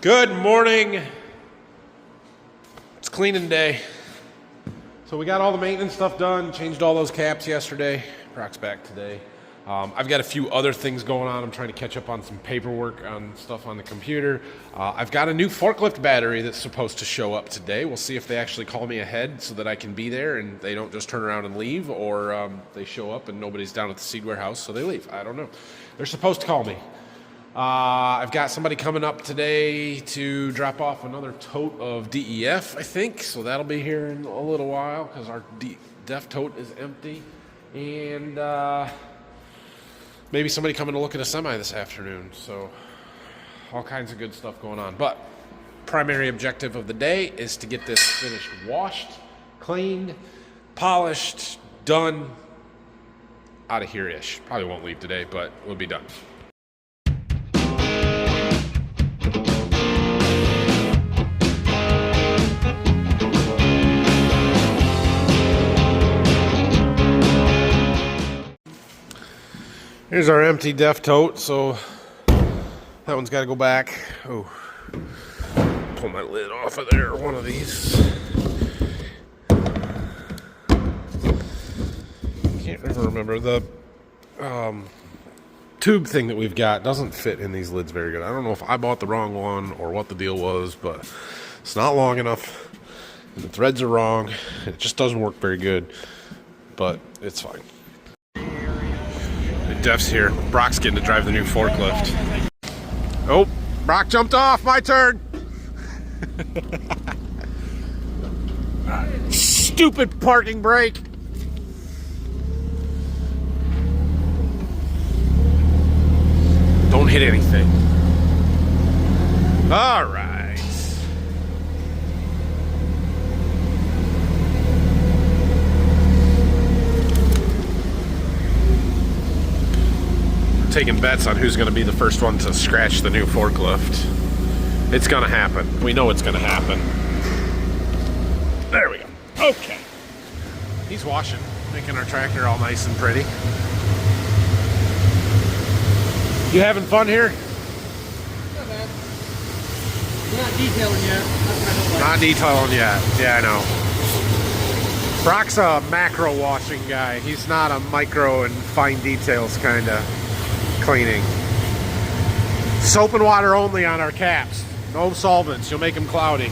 Good morning. It's cleaning day. So we got all the maintenance stuff done, changed all those caps yesterday. Brock's back today. I've got a few other things going on. I'm trying to catch up on some paperwork on stuff on the computer. I've got a new forklift battery that's supposed to show up today. We'll see if they actually call me ahead so that I can be there and they don't just turn around and leave, or they show up and nobody's down at the seed warehouse, so they leave. I don't know. They're supposed to call me. I've got somebody coming up today to drop off another tote of DEF, I think. So that'll be here in a little while because our DEF tote is empty. And maybe somebody coming to look at a semi this afternoon. So all kinds of good stuff going on. But primary objective of the day is to get this finished, washed, cleaned, polished, done, out of here-ish. Probably won't leave today, but we'll be done. Here's our empty DEF tote, so that one's got to go back. Oh, pull my lid off of there, one of these. Can't ever remember. The tube thing that we've got doesn't fit in these lids very good. I don't know if I bought the wrong one or what the deal was, but it's not long enough. The threads are wrong. It just doesn't work very good, but it's fine. DEF's here. Brock's getting to drive the new forklift. Oh, Brock jumped off. My turn. Stupid parking brake. Don't hit anything. All right. Taking bets on who's going to be the first one to scratch the new forklift. It's going to happen. We know it's going to happen. There we go. Okay. He's washing, making our tractor all nice and pretty. You having fun here? Not bad. We're not detailing yet. That's what I don't like. Not detailing yet. Yeah, I know. Brock's a macro washing guy. He's not a micro and fine details kind of cleaning. Soap and water only on our caps. No solvents. You'll make them cloudy.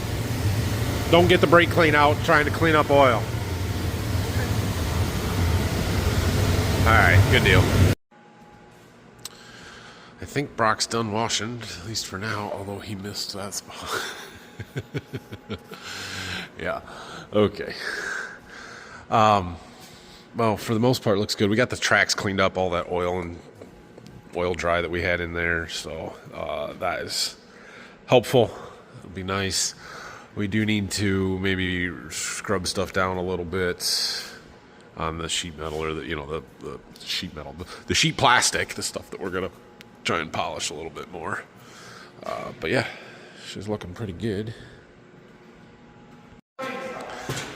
Don't get the brake clean out trying to clean up oil. Alright, good deal. I think Brock's done washing, at least for now, although he missed that spot. Yeah, okay. Well, for the most part, it looks good. We got the tracks cleaned up, all that oil and oil dry that we had in there, so that is helpful. It'll be nice. We do need to maybe scrub stuff down a little bit on the sheet metal, or the sheet metal, the sheet plastic, the stuff that we're gonna try and polish a little bit more. But yeah, she's looking pretty good.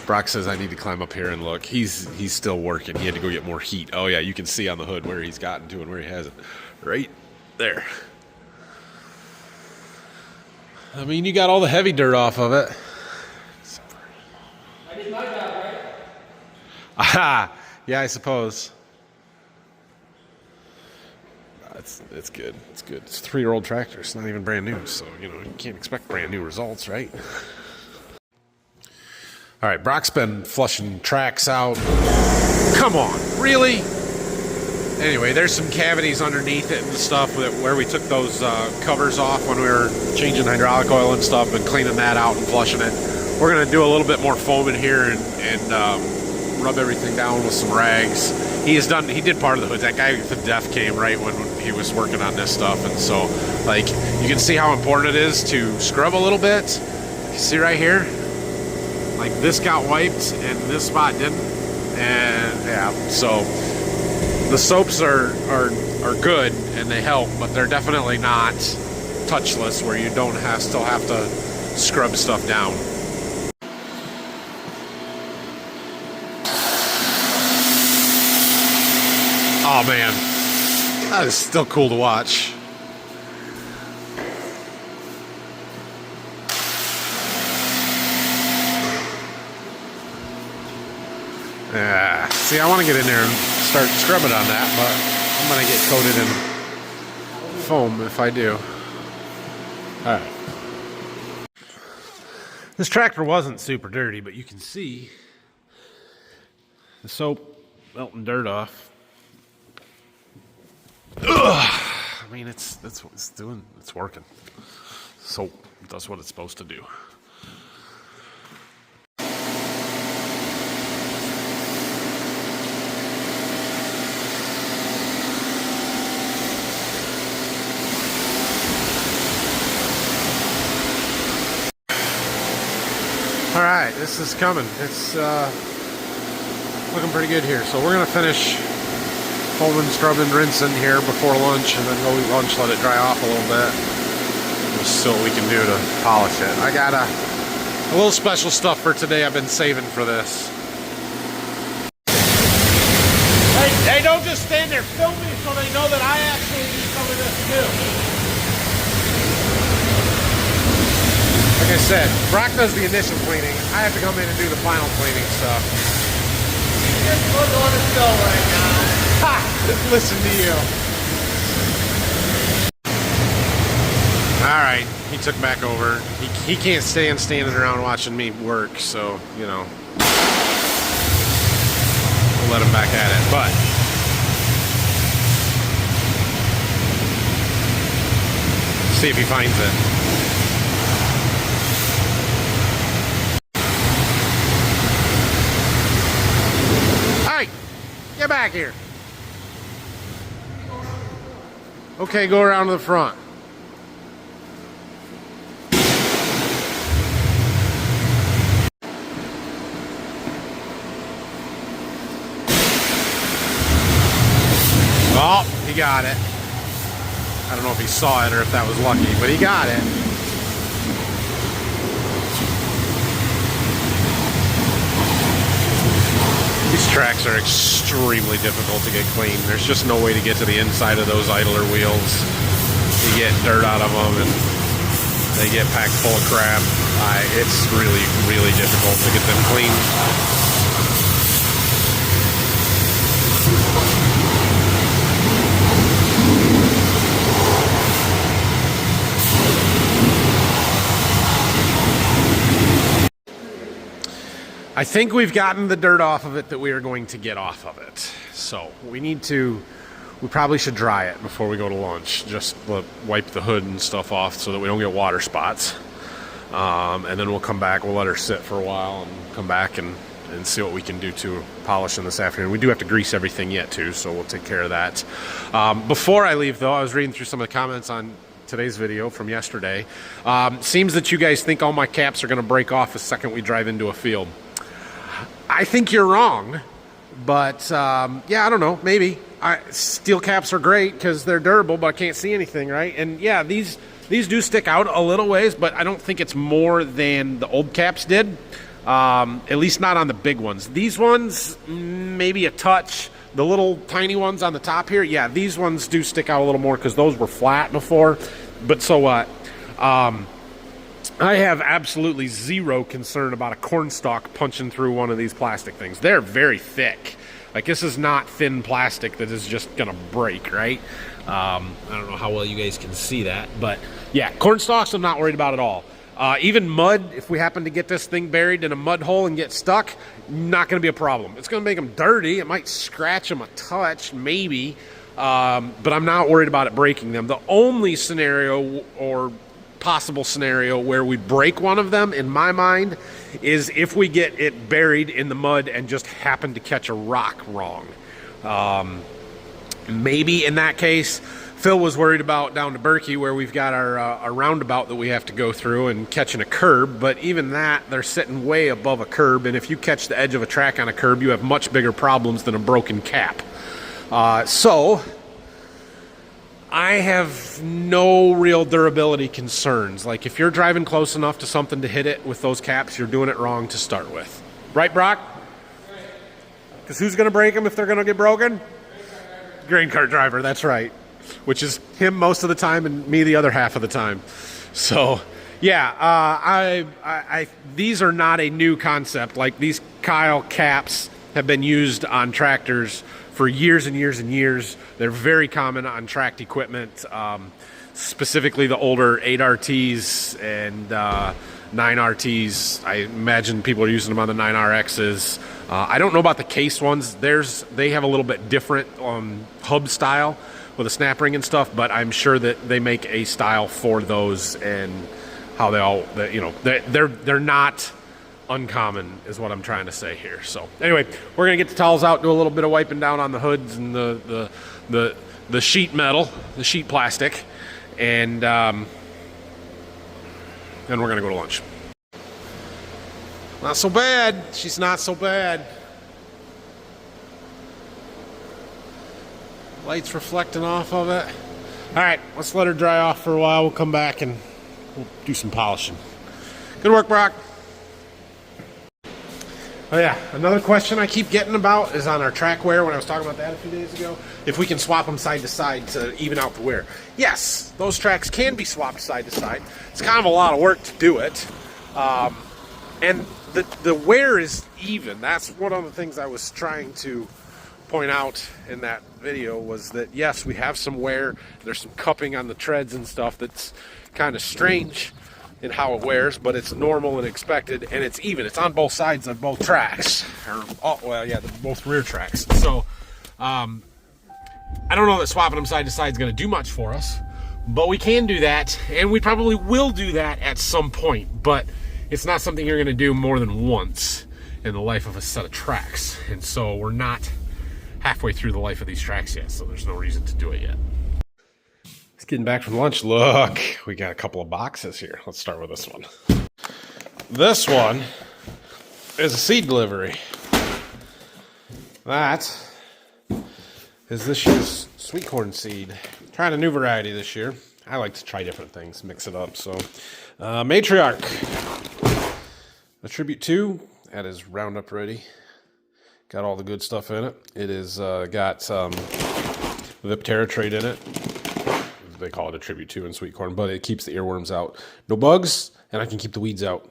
Brock says I need to climb up here and look. He's still working. He had to go get more heat. Oh yeah, you can see on the hood where he's gotten to and where he hasn't. Right there. I mean, you got all the heavy dirt off of it. I did my job, right? Aha! Yeah, I suppose. It's good. It's good. It's a 3-year-old tractor. It's not even brand new, so you can't expect brand new results, right? All right, Brock's been flushing tracks out. Come on, really? Anyway, there's some cavities underneath it and stuff where we took those covers off when we were changing hydraulic oil and stuff and cleaning that out and flushing it. We're going to do a little bit more foam in here and rub everything down with some rags. He did part of the hood. That guy with the DEF came right when he was working on this stuff, and so like you can see how important it is to scrub a little bit. You see right here? Like this got wiped and this spot didn't, and yeah, so the soaps are good and they help, but they're definitely not touchless where you don't still have to scrub stuff down. Oh man, that is still cool to watch. See, I want to get in there and start scrubbing on that, but I'm going to get coated in foam if I do. All right. This tractor wasn't super dirty, but you can see the soap melting dirt off. Ugh. I mean, that's what it's doing. It's working. Soap does what it's supposed to do. All right, this is coming. It's looking pretty good here. So we're gonna finish foaming, scrubbing, rinsing here before lunch, and then go eat lunch, let it dry off a little bit. We'll see what we can do to polish it. I got a little special stuff for today I've been saving for this. Hey, don't just stand there, film me so they know that I actually do some of this too. Like I said, Brock does the initial cleaning. I have to come in and do the final cleaning stuff. Just put on the show right now. Ha! Just listen to you. All right, he took back over. He can't stand standing around watching me work, so, you know. We'll let him back at it, but see if he finds it. Get back here. Okay, go around to the front. Oh, he got it. I don't know if he saw it or if that was lucky, but he got it. These tracks are extremely difficult to get clean. There's just no way to get to the inside of those idler wheels. You get dirt out of them and they get packed full of crap. It's really, really difficult to get them clean. I think we've gotten the dirt off of it that we are going to get off of it. So we probably should dry it before we go to lunch. Just wipe the hood and stuff off so that we don't get water spots. And then we'll come back, we'll let her sit for a while and come back and see what we can do to polish in this afternoon. We do have to grease everything yet too, so we'll take care of that. Before I leave though, I was reading through some of the comments on today's video from yesterday. Seems that you guys think all my caps are gonna break off the second we drive into a field. I think you're wrong, but yeah, I don't know, maybe. Steel caps are great because they're durable, but I can't see anything, right? And yeah, these do stick out a little ways, but I don't think it's more than the old caps did, at least not on the big ones. These ones, maybe a touch. The little tiny ones on the top here, yeah, these ones do stick out a little more because those were flat before, but so what? I have absolutely zero concern about a cornstalk punching through one of these plastic things. They're very thick. Like, this is not thin plastic that is just gonna break, right? I don't know how well you guys can see that, but yeah, cornstalks I'm not worried about at all. Even mud, if we happen to get this thing buried in a mud hole and get stuck, not gonna be a problem. It's gonna make them dirty. It might scratch them a touch, maybe, but I'm not worried about it breaking them. The only scenario or possible scenario where we break one of them, in my mind, is if we get it buried in the mud and just happen to catch a rock wrong. Maybe in that case, Phil was worried about down to Berkey where we've got our roundabout that we have to go through and catching a curb, but even that, they're sitting way above a curb, and if you catch the edge of a track on a curb, you have much bigger problems than a broken cap. So I have no real durability concerns. Like, if you're driving close enough to something to hit it with those caps, you're doing it wrong to start with. Right, Brock? Because who's going to break them if they're going to get broken? Grain cart driver, that's right. Which is him most of the time and me the other half of the time. So, yeah, these are not a new concept. Like, these Kyle caps have been used on tractors for years and years and years. They're very common on tracked equipment, specifically the older 8RTs and 9RTs. I imagine people are using them on the 9RXs. I don't know about the case ones. They have a little bit different hub style with a snap ring and stuff, but I'm sure that they make a style for those, and how they all, they're not uncommon is what I'm trying to say here. So anyway, we're gonna get the towels out, do a little bit of wiping down on the hoods and the sheet metal, the sheet plastic, and then we're gonna go to lunch. Not so bad. She's not so bad. Lights reflecting off of it. All right, let's let her dry off for a while. We'll come back and we'll do some polishing. Good work, Brock. Oh yeah, another question I keep getting about is on our track wear, when I was talking about that a few days ago, if we can swap them side to side to even out the wear. Yes, those tracks can be swapped side to side. It's kind of a lot of work to do it. And the wear is even. That's one of the things I was trying to point out in that video, was that yes, we have some wear. There's some cupping on the treads and stuff that's kind of strange in how it wears, but it's normal and expected, and it's even. It's on both sides of both tracks, both rear tracks. So I don't know that swapping them side to side is going to do much for us, but we can do that, and we probably will do that at some point, but it's not something you're going to do more than once in the life of a set of tracks. And so we're not halfway through the life of these tracks yet, so there's no reason to do it yet. Just getting back from lunch. Look, we got a couple of boxes here. Let's start with this one. This one is a seed delivery. That is this year's sweet corn seed. Trying a new variety this year. I like to try different things, mix it up. So Matriarch, Attribute 2, that is Roundup ready. Got all the good stuff in it. It is got Viptera trait in it. They call it Attribute 2 in sweet corn, but it keeps the earworms out. No bugs, and I can keep the weeds out.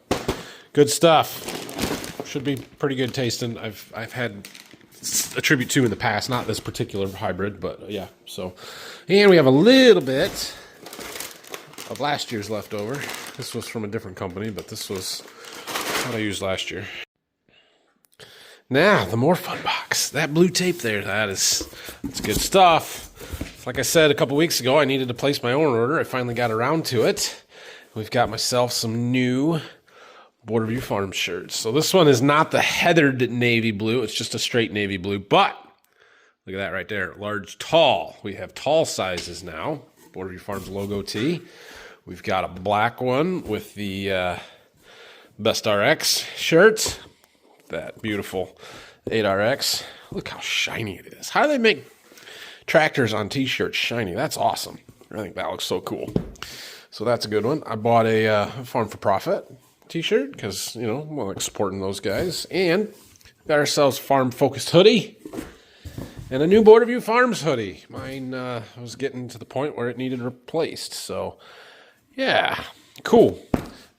Good stuff. Should be pretty good tasting. I've had Attribute 2 in the past, not this particular hybrid, but yeah. So, and we have a little bit of last year's leftover. This was from a different company, but this was what I used last year. Now, the more fun box. That blue tape there, that's good stuff. Like I said a couple weeks ago, I needed to place my own order. I finally got around to it. We've got myself some new Borderview Farms shirts. So this one is not the heathered navy blue. It's just a straight navy blue. But look at that right there. Large, tall. We have tall sizes now. Borderview Farms logo tee. We've got a black one with the Best RX shirt. That beautiful 8RX. Look how shiny it is. How do they make tractors on t-shirts shiny? That's awesome. I think that looks so cool. So that's a good one. I bought a Farm for Profit t-shirt because, we like supporting those guys. And got ourselves farm focused hoodie and a new Borderview Farms hoodie. Mine was getting to the point where it needed replaced. So yeah, cool.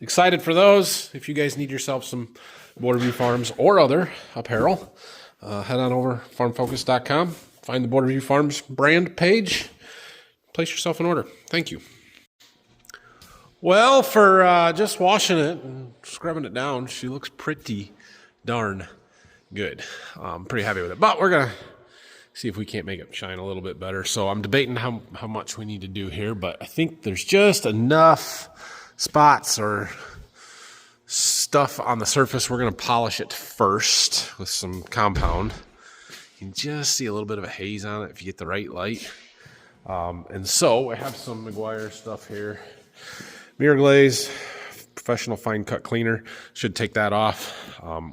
Excited for those. If you guys need yourself some Borderview Farms or other apparel, head on over farmfocus.com, find the Borderview Farms brand page, place yourself an order. Thank you. Well, for just washing it and scrubbing it down, she looks pretty darn good. I'm pretty happy with it, but we're gonna see if we can't make it shine a little bit better. So I'm debating how much we need to do here, but I think there's just enough spots or stuff on the surface. We're going to polish it first with some compound. You can just see a little bit of a haze on it if you get the right light. And so I have some Meguiar stuff here. Mirror glaze, professional fine cut cleaner. Should take that off.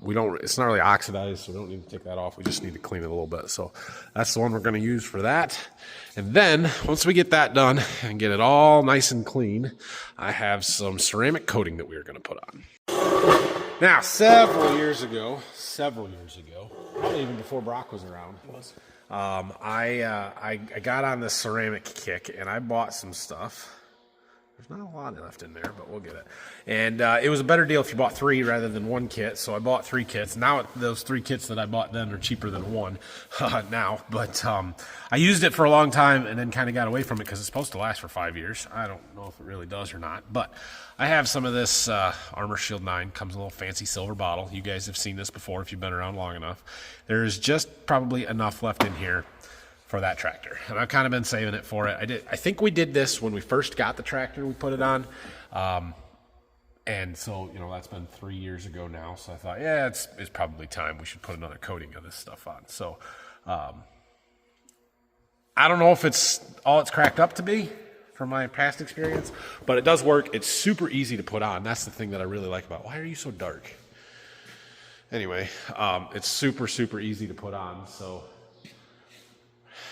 It's not really oxidized, so we don't need to take that off. We just need to clean it a little bit. So that's the one we're going to use for that. And then once we get that done and get it all nice and clean, I have some ceramic coating that we are going to put on. Now, several years ago, probably even before Brock was around, I got on this ceramic kick and I bought some stuff There's not a lot left in there, but we'll get it. And it was a better deal if you bought 3 rather than 1 kit, so I bought 3 kits. Now those 3 kits that I bought then are cheaper than 1 now. But I used it for a long time and then kind of got away from it because it's supposed to last for 5 years. I don't know if it really does or not. But I have some of this Armor Shield 9. Comes in a little fancy silver bottle. You guys have seen this before if you've been around long enough. There's just probably enough left in here for that tractor, and I've kind of been saving it for it. I think we did this when we first got the tractor. We put it on, and so that's been 3 years ago now. So I thought, yeah, it's probably time we should put another coating of this stuff on. So I don't know if it's all it's cracked up to be from my past experience, but it does work. It's super easy to put on. That's the thing that I really like about. Why are you so dark? Anyway, it's super easy to put on. So.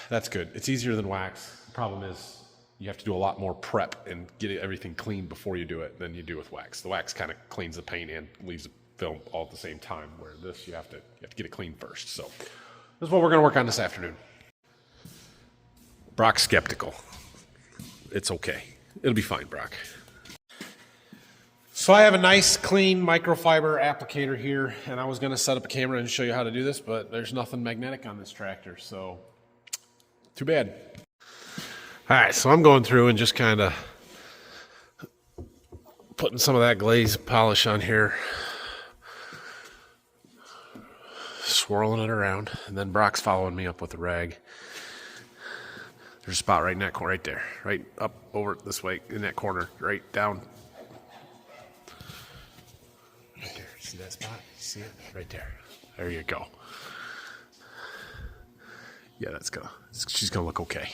That's good. It's easier than wax. The problem is you have to do a lot more prep and get everything clean before you do it than you do with wax. The wax kind of cleans the paint and leaves the film all at the same time, where this you have to get it clean first. So this is what we're going to work on this afternoon. Brock's skeptical. It's okay. It'll be fine, Brock. So I have a nice clean microfiber applicator here, and I was going to set up a camera and show you how to do this, but there's nothing magnetic on this tractor, so too bad. All right, so I'm going through and just kind of putting some of that glaze polish on here, swirling it around, and then Brock's following me up with a rag. There's a spot right in that corner, right there, right up over this way in that corner, right down. Right there, see that spot? See it? Right there. There you go. Yeah, she's gonna look okay.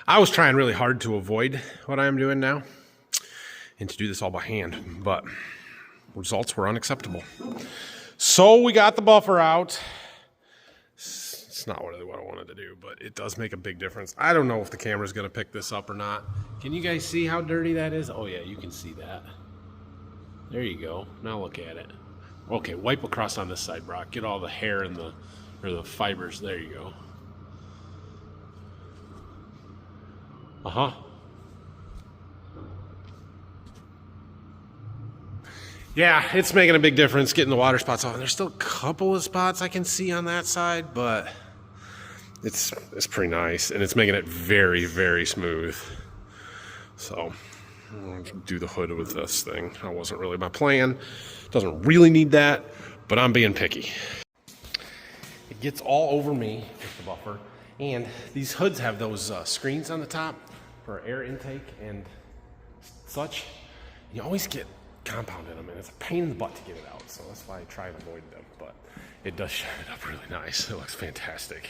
I was trying really hard to avoid what I am doing now and to do this all by hand, but results were unacceptable. So we got the buffer out. It's not really what I wanted to do, but it does make a big difference. I don't know if the camera's gonna pick this up or not. Can you guys see how dirty that is? Oh yeah, you can see that. There you go. Now look at it. Okay, wipe across on this side, Brock. Get all the hair and the fibers. There you go. Uh-huh. Yeah, it's making a big difference getting the water spots off. And there's still a couple of spots I can see on that side, but it's pretty nice. And it's making it very smooth. So I'll do the hood with this thing. That wasn't really my plan. Doesn't really need that, but I'm being picky. It gets all over me with the buffer, and these hoods have those screens on the top for air intake and such. You always get compound in them, and it's a pain in the butt to get it out, so that's why I try and avoid them, but it does shine it up really nice. It looks fantastic.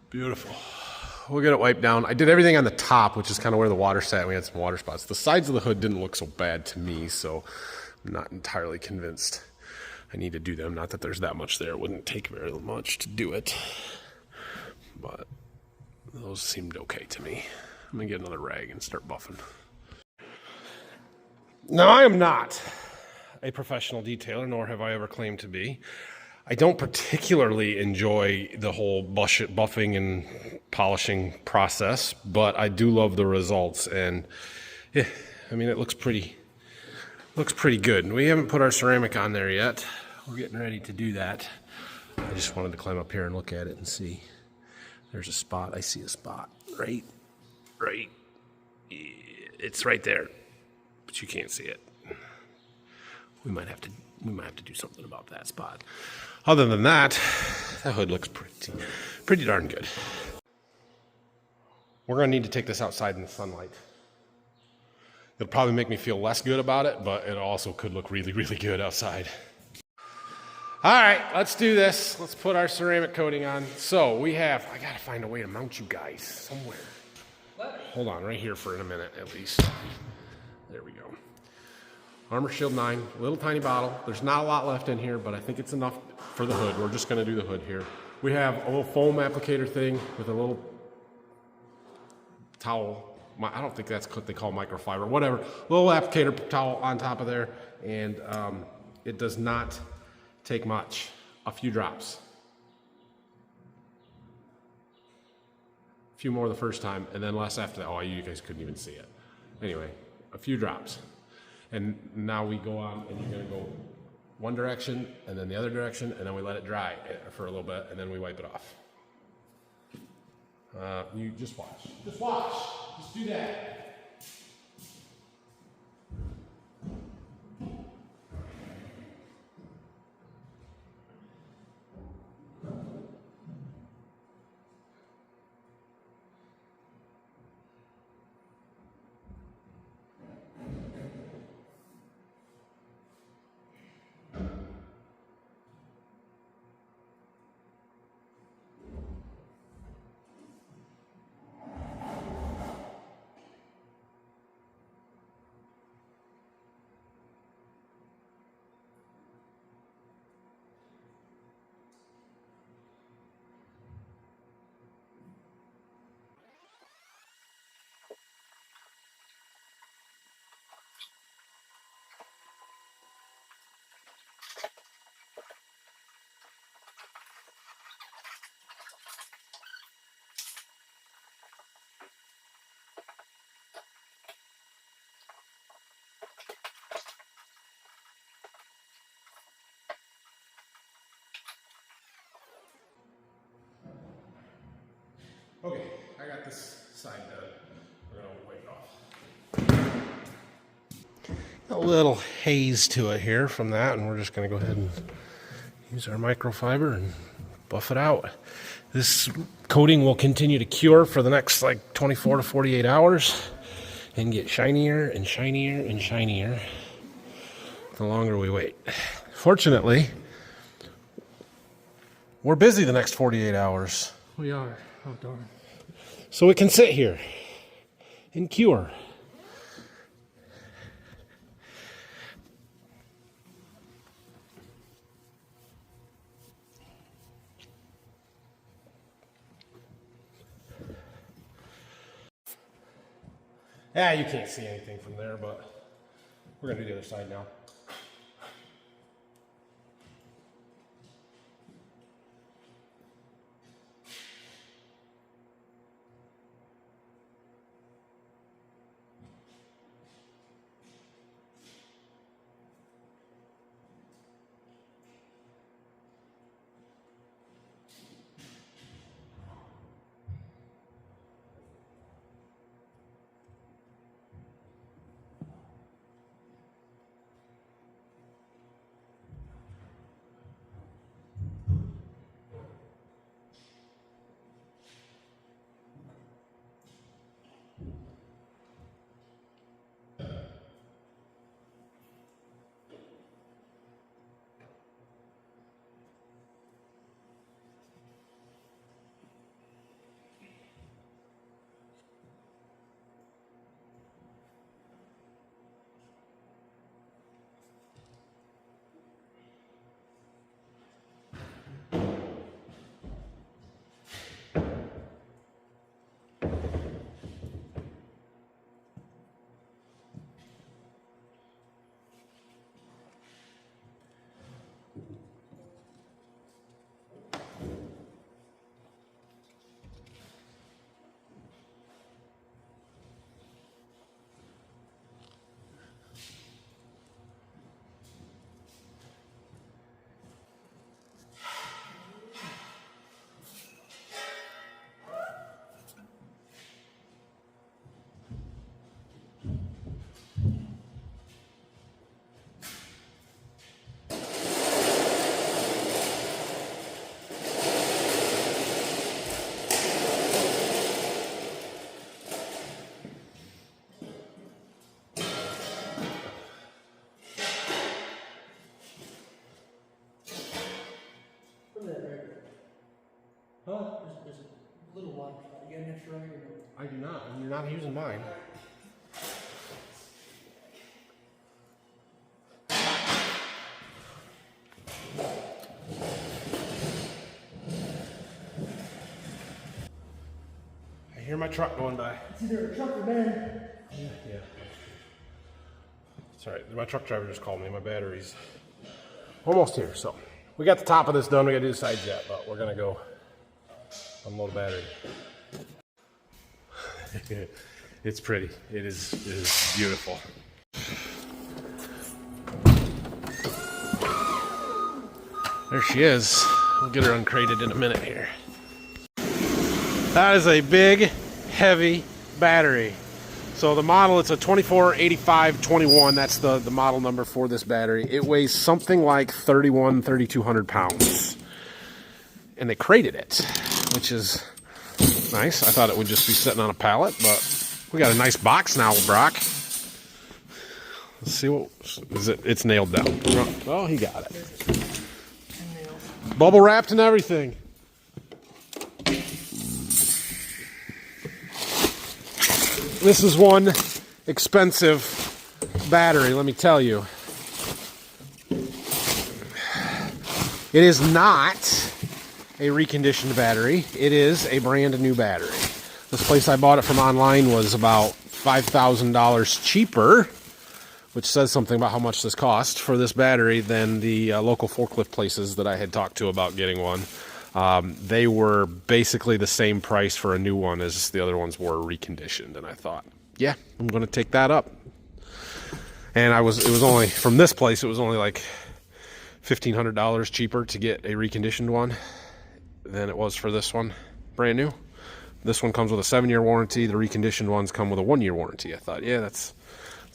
Beautiful. We'll get it wiped down. I did everything on the top, which is kind of where the water sat. We had some water spots. The sides of the hood didn't look so bad to me, so I'm not entirely convinced I need to do them. Not that there's that much there. It wouldn't take very much to do it, but those seemed okay to me. I'm going to get another rag and start buffing. Now, I am not a professional detailer, nor have I ever claimed to be. I don't particularly enjoy the whole buffing and polishing process, but I do love the results, and yeah, I mean, it looks pretty good. We haven't put our ceramic on there yet. We're getting ready to do that. I just wanted to climb up here and look at it and see. There's a spot. I see a spot right. It's right there, but you can't see it. We might have to do something about that spot. Other than that, the hood looks pretty darn good. We're gonna need to take this outside in the sunlight. It'll probably make me feel less good about it, but it also could look really good outside. All right, let's do this. Let's put our ceramic coating on. So I gotta find a way to mount you guys somewhere. Hold on, right here for a minute at least. There we go. Armor Shield 9, little tiny bottle. There's not a lot left in here, but I think it's enough for the hood. We're just gonna do the hood here. We have a little foam applicator thing with a little towel. I don't think that's what they call microfiber, whatever. Little applicator towel on top of there, and it does not take much. A few drops. few more the first time, and then less after that. Oh, you guys couldn't even see it. Anyway, a few drops. And now we go on, and you're gonna go one direction, and then the other direction, and then we let it dry for a little bit, and then we wipe it off. You just watch. Just watch. Just do that. Okay, I got this side done. We're gonna wipe it off. A little haze to it here from that, and we're just gonna go ahead and use our microfiber and buff it out. This coating will continue to cure for the next like 24 to 48 hours and get shinier and shinier and shinier the longer we wait. Fortunately, we're busy the next 48 hours. We are. Oh, darn. So we can sit here and cure. Yeah, you can't see anything from there, but we're going to do the other side now. Huh? There's a little water spot. You got an extra right here? I do not. You're not using mine. I hear my truck going by. It's either a truck or van. Yeah. It's all right. My truck driver just called me. My battery's almost here. So we got the top of this done. We got to do the sides yet, but we're going to go unload the battery. It's pretty. It is beautiful. There she is. We'll get her uncrated in a minute here. That is a big, heavy battery. So the model, it's a 248521. That's the model number for this battery. It weighs something like 3,200 pounds. And they crated it, which is nice. I thought it would just be sitting on a pallet, but we got a nice box now, Brock. Let's see what is it. It's nailed down. Oh, he got it. Bubble wrapped and everything. This is one expensive battery, let me tell you. It is not a reconditioned battery. It is a brand new battery. This place I bought it from online was about $5,000 cheaper, which says something about how much this cost for this battery than the local forklift places that I had talked to about getting one. They were basically the same price for a new one as the other ones were reconditioned, and I thought, yeah, I'm going to take that up. And it was only from this place, it was only like $1,500 cheaper to get a reconditioned one than it was for this one, brand new. This one comes with a 7-year warranty. The reconditioned ones come with a 1-year warranty. I thought, yeah, that's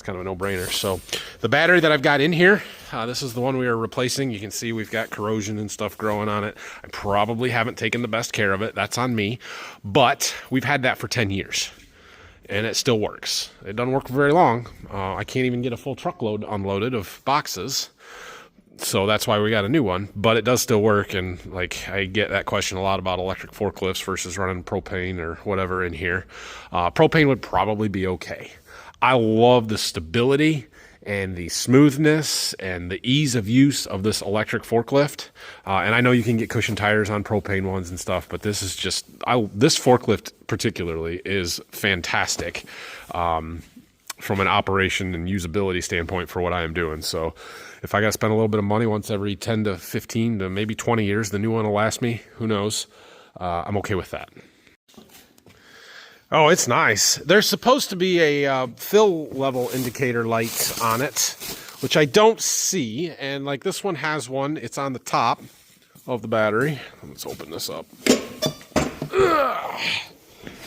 kind of a no-brainer. So the battery that I've got in here, this is the one we are replacing. You can see we've got corrosion and stuff growing on it. I probably haven't taken the best care of it. That's on me. But we've had that for 10 years, and it still works. It doesn't work for very long. I can't even get a full truckload unloaded of boxes. So that's why we got a new one, but it does still work. And like, I get that question a lot about electric forklifts versus running propane or whatever in here. Propane would probably be okay. I love the stability and the smoothness and the ease of use of this electric forklift. And I know you can get cushion tires on propane ones and stuff, but this is just, this forklift particularly is fantastic from an operation and usability standpoint for what I am doing. So if I got to spend a little bit of money once every 10 to 15 to maybe 20 years, the new one will last me. Who knows? I'm okay with that. Oh, it's nice. There's supposed to be a fill level indicator light on it, which I don't see. And like this one has one. It's on the top of the battery. Let's open this up.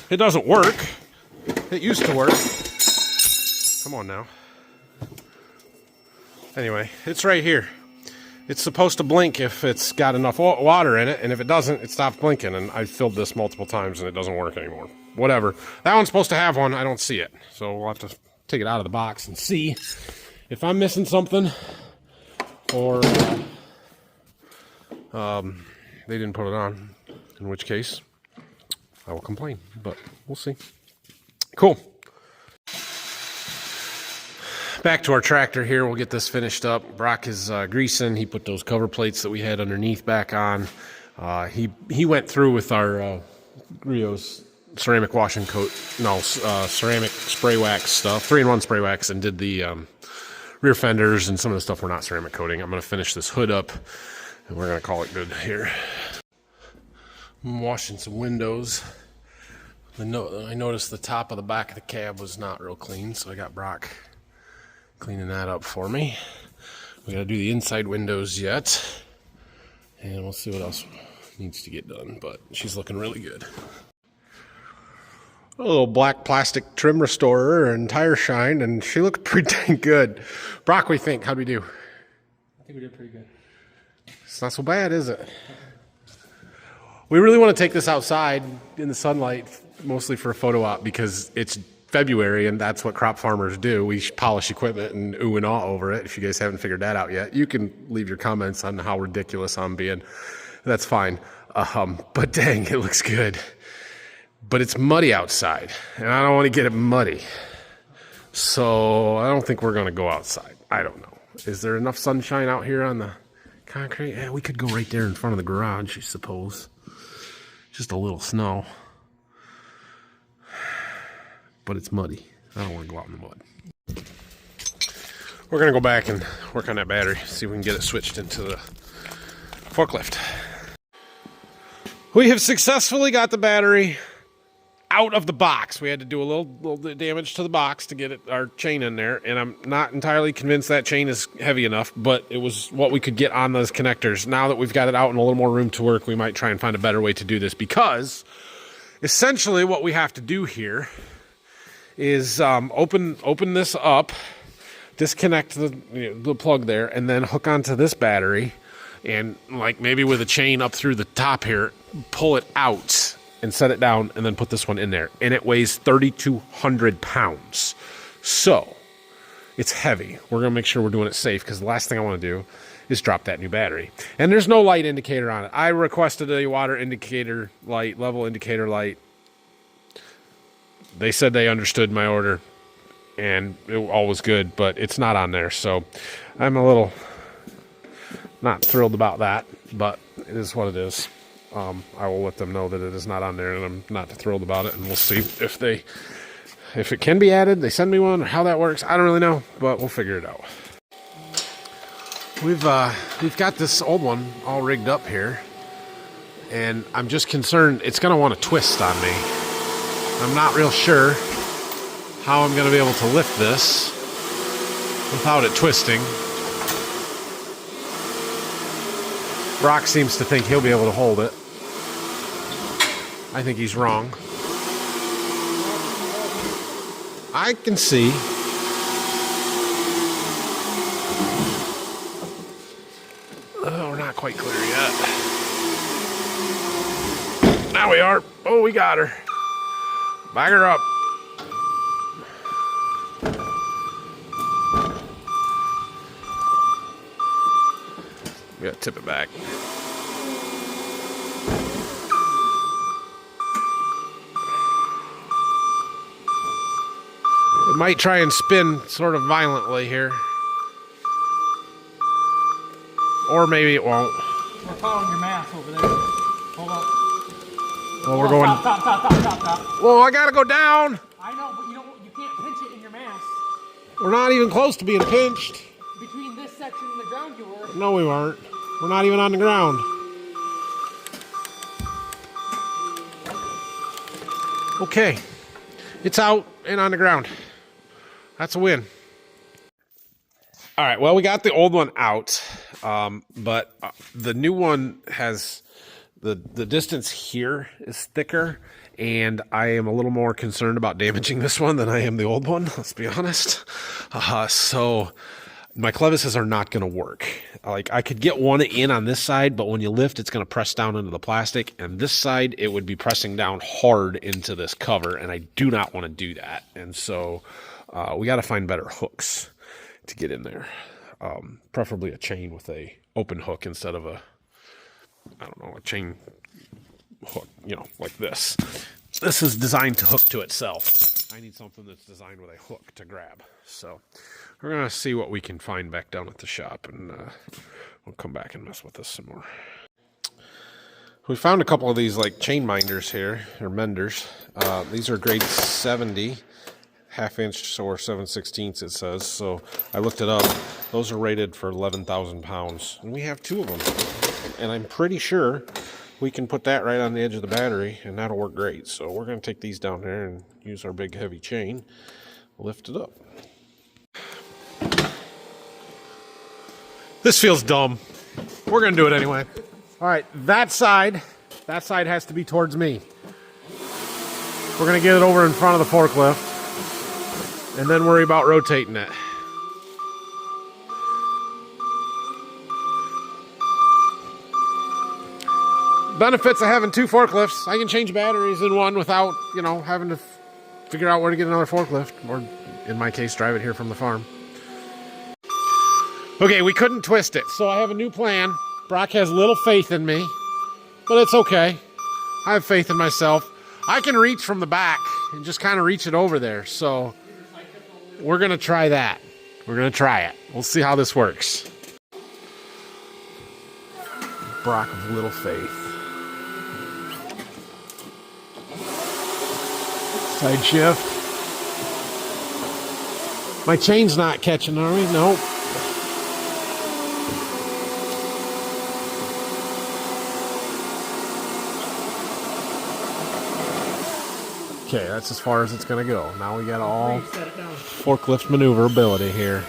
It doesn't work. It used to work. Come on now. Anyway, it's right here. It's supposed to blink if it's got enough water in it, and if it doesn't, it stops blinking. And I filled this multiple times and it doesn't work anymore. Whatever. That one's supposed to have one. I don't see it. So we'll have to take it out of the box and see if I'm missing something, or they didn't put it on, in which case I will complain, but we'll see. Cool. Back to our tractor here. We'll get this finished up. Brock is greasing. He put those cover plates that we had underneath back on. He went through with our Rio's ceramic washing coat, ceramic spray wax stuff, 3-in-1 spray wax, and did the rear fenders and some of the stuff we're not ceramic coating. I'm going to finish this hood up, and we're going to call it good here. I'm washing some windows. I noticed the top of the back of the cab was not real clean, so I got Brock cleaning that up for me. We got to do the inside windows yet, and we'll see what else needs to get done, but she's looking really good. A little black plastic trim restorer and tire shine, and she looked pretty dang good. Brock, what do you think? How'd we do? I think we did pretty good. It's not so bad, is it? We really want to take this outside in the sunlight, mostly for a photo op, because it's February and that's what crop farmers do. We polish equipment and ooh and ah over it. If you guys haven't figured that out yet, you can leave your comments on how ridiculous I'm being. That's fine. But dang, it looks good. But it's muddy outside, and I don't want to get it muddy. So I don't think we're going to go outside. I don't know. Is there enough sunshine out here on the concrete? Yeah, we could go right there in front of the garage, I suppose. Just a little snow. But it's muddy. I don't want to go out in the mud. We're going to go back and work on that battery, see if we can get it switched into the forklift. We have successfully got the battery out of the box. We had to do a little damage to the box to get our chain in there, and I'm not entirely convinced that chain is heavy enough, but it was what we could get on those connectors. Now that we've got it out and a little more room to work, we might try and find a better way to do this, because essentially what we have to do here is open this up, disconnect the plug there, and then hook onto this battery, and like maybe with a chain up through the top here, pull it out and set it down, and then put this one in there. And it weighs 3,200 pounds. So it's heavy. We're going to make sure we're doing it safe, because the last thing I want to do is drop that new battery. And there's no light indicator on it. I requested a water indicator light, level indicator light. They said they understood my order, and it all was good, but it's not on there. So I'm a little not thrilled about that, but it is what it is. I will let them know that it is not on there, and I'm not thrilled about it, and we'll see if it can be added. They send me one, or how that works. I don't really know, but we'll figure it out. We've got this old one all rigged up here, and I'm just concerned it's going to want to twist on me. I'm not real sure how I'm going to be able to lift this without it twisting. Brock seems to think he'll be able to hold it. I think he's wrong. I can see. Oh, we're not quite clear yet. Now we are. Oh, we got her. Back her up. We gotta tip it back. It might try and spin sort of violently here. Or maybe it won't. We're following your mass over there. Hold up. Well, we're going. Stop. Well, I gotta go down. I know, but you can't pinch it in your mass. We're not even close to being pinched. Between this section and the ground you were. No, we weren't. We're not even on the ground. Okay. It's out and on the ground. That's a win. All right, well, we got the old one out, but the new one has the distance here is thicker, and I am a little more concerned about damaging this one than I am the old one, let's be honest. So my clevises are not going to work. Like, I could get one in on this side, but when you lift, it's going to press down into the plastic, and this side, it would be pressing down hard into this cover, and I do not want to do that. And so we got to find better hooks to get in there. Preferably a chain with a open hook instead of a chain hook, like this. This is designed to hook to itself. I need something that's designed with a hook to grab. So we're going to see what we can find back down at the shop, and we'll come back and mess with this some more. We found a couple of these like chain minders here, or menders. These are grade 70. Half-inch or 7/16 it says. So I looked it up. Those are rated for 11,000 pounds. And we have two of them. And I'm pretty sure we can put that right on the edge of the battery, and that'll work great. So we're going to take these down there and use our big heavy chain, lift it up. This feels dumb. We're going to do it anyway. All right, that side has to be towards me. We're going to get it over in front of the forklift, and then worry about rotating it. Benefits of having two forklifts: I can change batteries in one without, having to figure out where to get another forklift, or in my case, drive it here from the farm. Okay, we couldn't twist it, so I have a new plan. Brock has little faith in me, but it's okay. I have faith in myself. I can reach from the back and just kind of reach it over there, so we're going to try that. We're going to try it. We'll see how this works. Brock of little faith. Side shift. My chain's not catching, are we? Nope. Okay, that's as far as it's gonna go. Now we got all Set it down. forklift maneuverability here.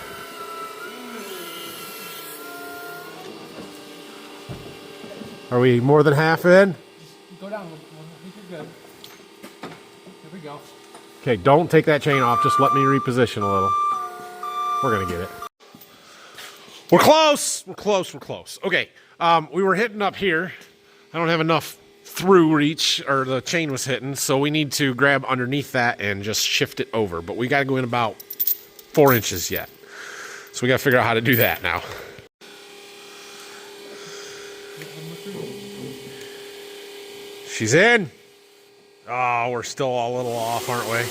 Are we more than half in? Go down. I think you're good. Here we go. Okay, don't take that chain off. Just let me reposition a little. We're gonna get it. We're close. We're close. We're close. Okay, we were hitting up here. I don't have enough through reach, or the chain was hitting, so we need to grab underneath that and just shift it over. But we got to go in about 4 inches yet. So we got to figure out how to do that now. She's in. Oh, we're still a little off, aren't we?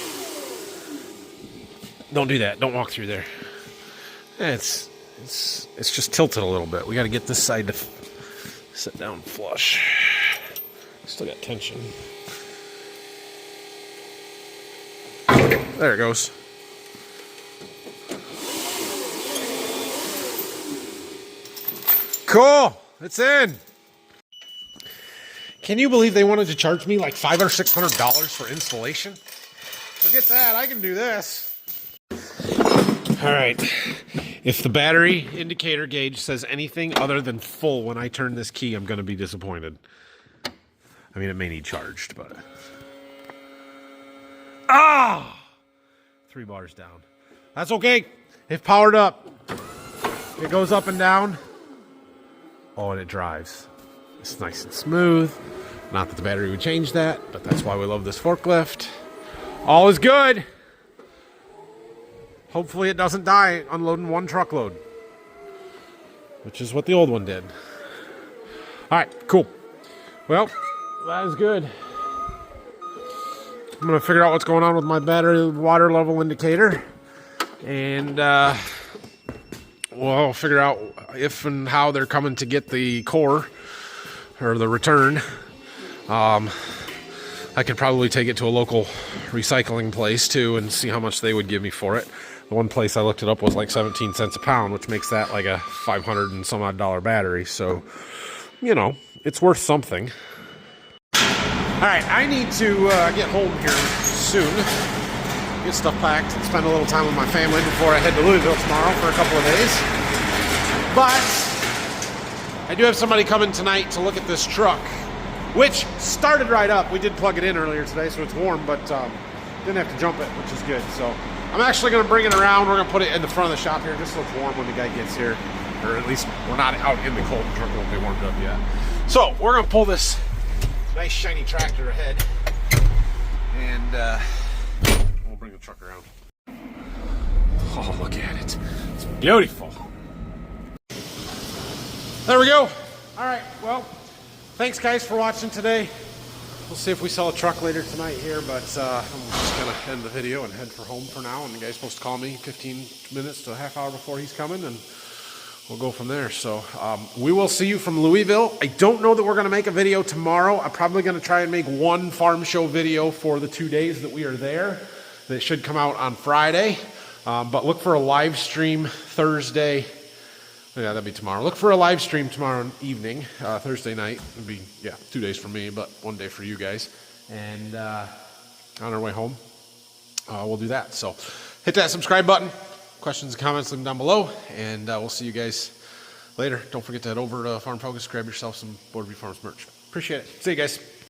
Don't do that. Don't walk through there. It's just tilted a little bit. We got to get this side to sit down flush. Still got tension. There it goes. Cool. It's in. Can you believe they wanted to charge me like $500 or $600 for installation? Forget that. I can do this. All right. If the battery indicator gauge says anything other than full when I turn this key, I'm going to be disappointed. I mean, it may need charged, but... Ah! 3 bars down. That's okay. It powered up. It goes up and down. Oh, and it drives. It's nice and smooth. Not that the battery would change that, but that's why we love this forklift. All is good. Hopefully it doesn't die unloading 1 truckload, which is what the old one did. All right, cool. Well, that is good. I'm going to figure out what's going on with my battery water level indicator. And we'll figure out if and how they're coming to get the core or the return. I could probably take it to a local recycling place too and see how much they would give me for it. The one place I looked it up was like 17 cents a pound, which makes that like a $500 and some odd battery. So, you know, it's worth something. All right, I need to get home here soon, get stuff packed, and spend a little time with my family before I head to Louisville tomorrow for a couple of days. But I do have somebody coming tonight to look at this truck, which started right up. We did plug it in earlier today, so it's warm, but didn't have to jump it, which is good. So I'm actually going to bring it around. We're going to put it in the front of the shop here just so it's warm when the guy gets here, or at least we're not out in the cold. The truck won't be warmed up yet. So we're going to pull this nice shiny tractor ahead, and we'll bring the truck around. Oh, look at it. It's beautiful. There we go. All right, well, thanks guys for watching today. We'll see if we sell a truck later tonight here, but I'm just gonna end the video and head for home for now. And the guy's supposed to call me 15 minutes to a half hour before he's coming, and we'll go from there. So we will see you from Louisville. I don't know that we're gonna make a video tomorrow. I'm probably gonna try and make one farm show video for the 2 days that we are there. That should come out on Friday, but look for a live stream Thursday. Yeah, that'd be tomorrow. Look for a live stream tomorrow evening, Thursday night. It'd be, 2 days for me, but 1 day for you guys. And on our way home, we'll do that. So hit that subscribe button. Questions and comments, leave them down below. And we'll see you guys later. Don't forget to head over to Farm Focus, grab yourself some Border View Farms merch. Appreciate it. See you guys.